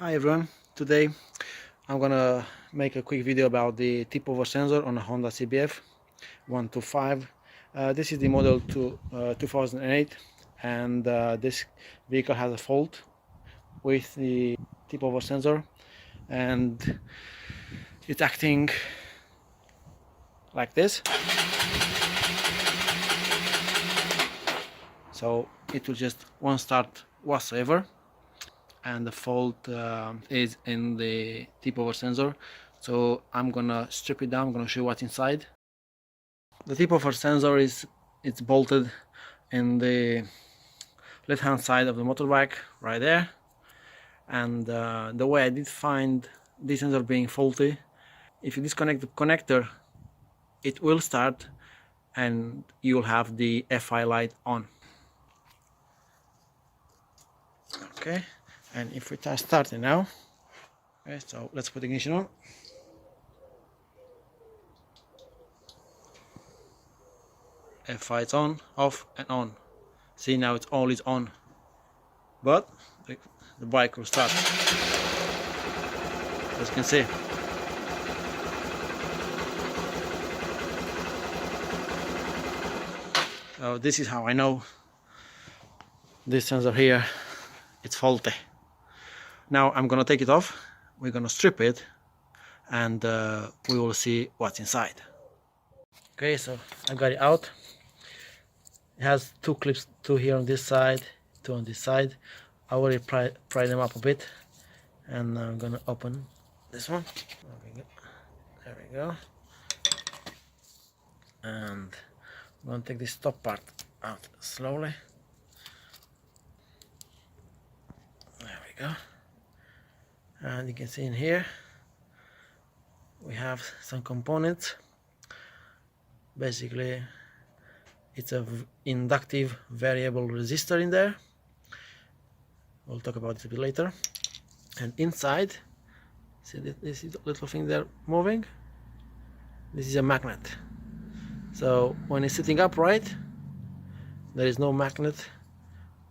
Hi everyone, today I'm gonna make a quick video about the tip over sensor on a Honda CBF 125. This is the model 2008, and this vehicle has a fault with the tip over sensor, and it's acting like this. So it will just won't start whatsoever, and the fault is in the tip over sensor. So I'm gonna strip it down. I'm gonna show you what's inside. The tip over sensor it's bolted in the left hand side of the motorbike right there, and the way I did find this sensor being faulty, if you disconnect the connector it will start and you'll have the FI light on. Okay, and if we try starting now, okay, so let's put the ignition on. FI is on, off and on. See, now it's always on, but the bike will start, as you can see. So this is how I know this sensor here, it's faulty. Now I'm gonna take it off, we're gonna strip it, and we will see what's inside. Okay, so I got it out. It has two clips, two here on this side, two on this side. I already pry them up a bit, and I'm gonna open this one. There we go. And I'm gonna take this top part out slowly. There we go. And you can see in here we have some components. Basically it's a inductive variable resistor in there. We'll talk about it a bit later. And inside, see this little thing there moving? This is a magnet. So when it's sitting upright, there is no magnet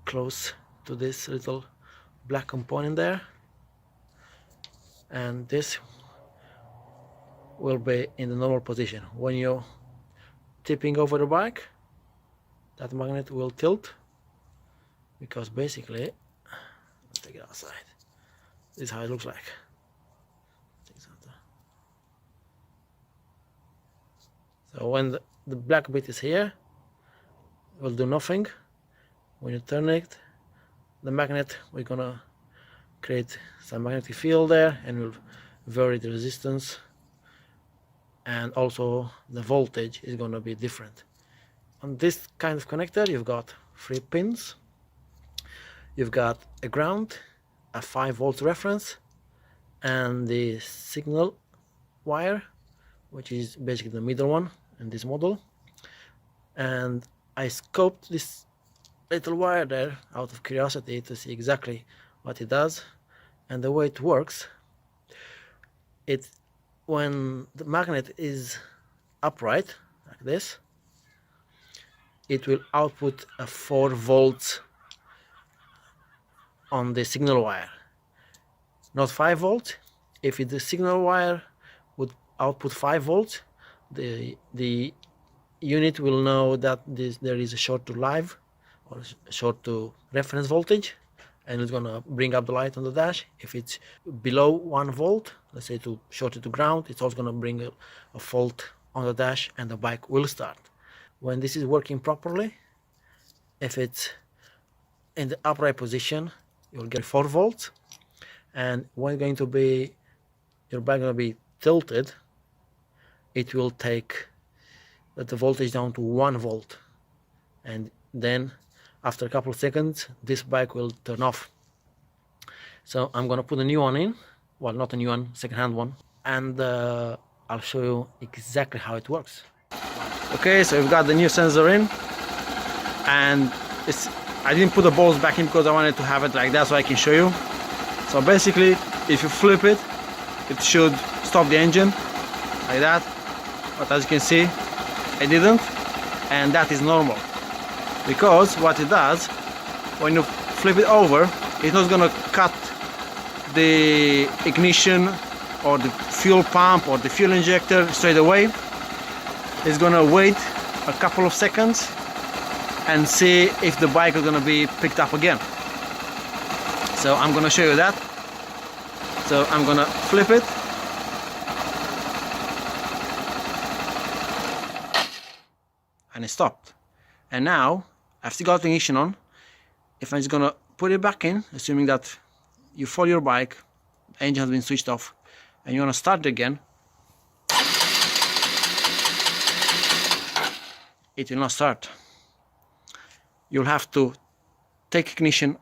close to this little black component there, and this will be in the normal position. When you're tipping over the bike, that magnet will tilt, because basically, let's take it outside. This is how it looks like. So when the black bit is here, it will do nothing. When you turn it, the magnet, we're gonna create some magnetic field there, and will vary the resistance, and also the voltage is gonna be different. On this kind of connector, you've got 3 pins. You've got a ground, a 5 volts reference, and the signal wire, which is basically the middle one in this model. And I scoped this little wire there out of curiosity to see exactly what it does. And the way it works, when the magnet is upright like this, it will output a 4 volts on the signal wire, not 5 volts. If the signal wire would output 5 volts, the unit will know that there is a short to live or short to reference voltage, and it's gonna bring up the light on the dash. If it's below 1 volt, let's say to short it to ground, it's also gonna bring a fault on the dash, and the bike will start. When this is working properly, if it's in the upright position, you'll get 4 volts, and when your bike gonna be tilted, it will take the voltage down to 1 volt, and then after a couple of seconds this bike will turn off. So I'm gonna put a new one in, well, not a new one, second-hand one, and I'll show you exactly how it works. Okay, so we've got the new sensor in, and I didn't put the balls back in because I wanted to have it like that so I can show you. So basically, if you flip it, it should stop the engine like that, but as you can see, it didn't, and that is normal, because what it does, when you flip it over, it's not gonna cut the ignition or the fuel pump or the fuel injector straight away. It's gonna wait a couple of seconds and see if the bike is gonna be picked up again. So I'm gonna show you that. So I'm gonna flip it. And it stopped. And now I've still got the ignition on. If I'm just gonna put it back in, assuming that you follow your bike, the engine has been switched off, and you wanna start it again, it will not start. You'll have to take ignition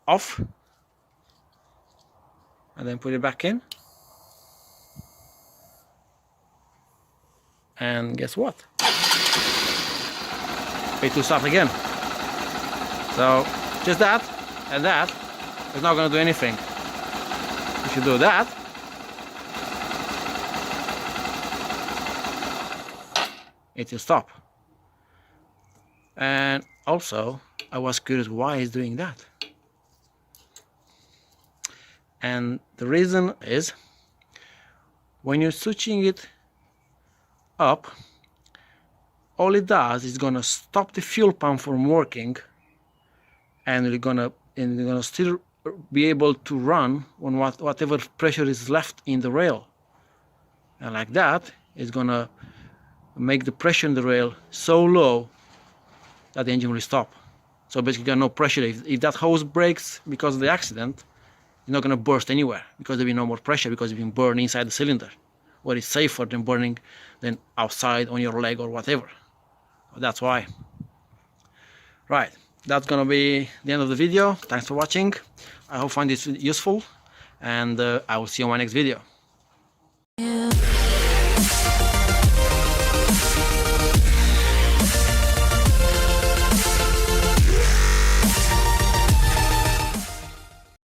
off and then put it back in. And guess what? It will start again. So just that and that is not going to do anything. If you do that, it will stop. And also I was curious why it's doing that. And the reason is, when you're switching it up, all it does is gonna stop the fuel pump from working, and you're gonna still be able to run on whatever pressure is left in the rail. And like that, it's gonna make the pressure in the rail so low that the engine will stop. So basically, you got no pressure. If that hose breaks because of the accident, it's not gonna burst anywhere, because there'll be no more pressure, because it's been burned inside the cylinder, where it's safer than burning than outside on your leg or whatever. That's why. Right, that's gonna be the end of the video. Thanks for watching. I hope you find this useful, and I will see you on my next video.